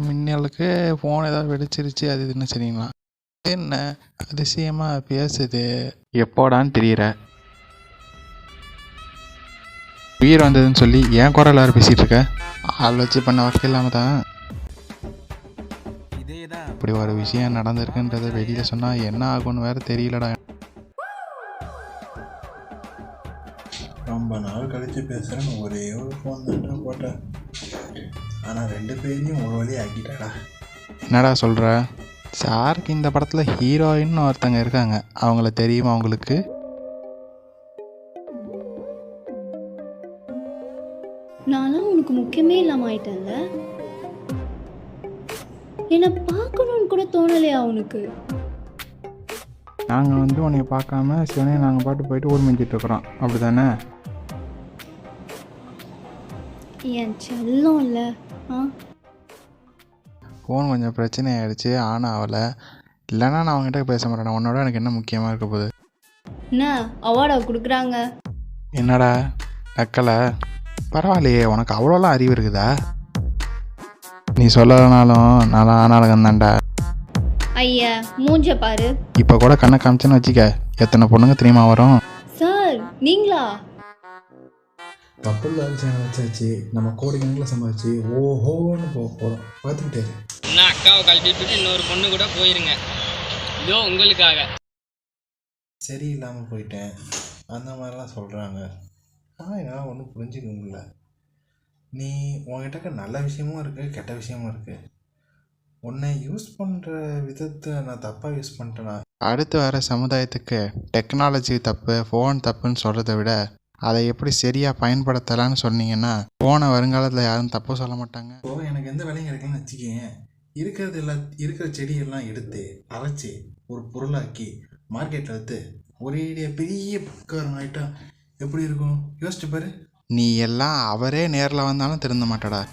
மின்னலுக்கு phone ஏதாவது வெடிச்சிருச்சு அது இதுன்னு சரிங்களா? என்ன அதிசயமாக பேசுது? எப்போடான்னு தெரியற. உயிர் வந்ததுன்னு சொல்லி ஏன் குரல் எல்லாரும் பேசிகிட்டு இருக்க? ஆள் வச்சு பண்ண வழக்கம் இல்லாமல் தான் இப்படி ஒரு விஷயம் நடந்திருக்குன்றதை வெளியில் சொன்னால் என்ன ஆகும்னு வேறு தெரியலடா. ரொம்ப நாள் கழித்து பேசுகிறேன்னு ஒரே ஒரு ஃபோன் தான் போட்டேன். ஆனால் 2 பேரையும் ஒரு வழி ஆக்கிட்டாடா. என்னடா சொல்கிற? சாருக்கு இந்த படத்தில் ஹீரோயின்னு ஒருத்தங்க இருக்காங்க, அவங்கள தெரியுமா அவங்களுக்கு? நான்லாம் உனக்கு முக்கியமே இல்லாமல் ஆயிட்டேன்ல. என்னை பார்க்கணுன்னு கூட தோணலையா உனக்கு? நாங்கள் உன்னை பார்க்காம சிவனே நாங்கள் பாட்டு போயிட்டு ஊர் மேய்ஞ்சிட்டு இருக்கிறோம், அப்படி தானே? என் செல்லம் இல்லை. ஃபோன் கொஞ்சம் பிரச்சனை ஆகிடுச்சு, ஆனால் ஆகலை. இல்லைன்னா நான் அவங்ககிட்ட பேச மாட்டேன். உன்னோட எனக்கு என்ன முக்கியமாக இருக்க போகுது? என்ன அவார்டா கொடுக்குறாங்க? என்னடா நக்கலை? பரவாயில்லையே, உனக்கு அவ்வளோலாம் அறிவு இருக்குதா? நீ சொல்லலைனாலும் நான் ஆனாலகம் தான்டா. ஐயா மூஞ்ச பாரு. இப்போ கூட கண்ணை காமிச்சேன்னு வச்சுக்க, எத்தனை பொண்ணுங்க தெரியுமா வரும்? சார் நீங்களா? தப்பு இல்லாத சேனல் வச்சாச்சு, நம்ம கோடிக்கணக்கில் சம்பாதிச்சு ஓஹோன்னு போக போகிறோம். பார்த்துக்கிட்டே இன்னும் அக்காவை கழட்டிட்டு இன்னொரு பொண்ணு கூட போயிருங்க, இதோ உங்களுக்காக. சரி இல்லாமல் போயிட்டேன் அந்த மாதிரிலாம் சொல்கிறாங்க. ஆனால் என்னால் ஒன்றும் புரிஞ்சிக்க முடியல. நீ உன்கிட்ட நல்ல விஷயமும் இருக்குது, கெட்ட விஷயமும் இருக்குது. உன்னை யூஸ் பண்ணுற விதத்தை நான் தப்பாக யூஸ் பண்ணிட்டேனா? அடுத்து வர சமுதாயத்துக்கு டெக்னாலஜி தப்பு, ஃபோன் தப்புன்னு சொல்கிறத விட அதை எப்படி சரியாக பயன்படுத்தலான்னு சொன்னீங்கன்னா ஃபோனை வருங்காலத்தில் யாரும் தப்பு சொல்ல மாட்டாங்க. இப்போ எனக்கு எந்த வேலையும் கிடைக்கலன்னு வச்சுக்கேன், இருக்கிற செடியெல்லாம் எடுத்து அரைச்சி ஒரு பொருளாக்கி மார்க்கெட்டில் எடுத்து ஒரேடியாக பெரிய பக்காரம் ஆகிட்டா எப்படி இருக்கும் யோசிச்சு பாரு. நீ எல்லாம் அவரே நேரில் வந்தாலும் திருந்த மாட்டடா.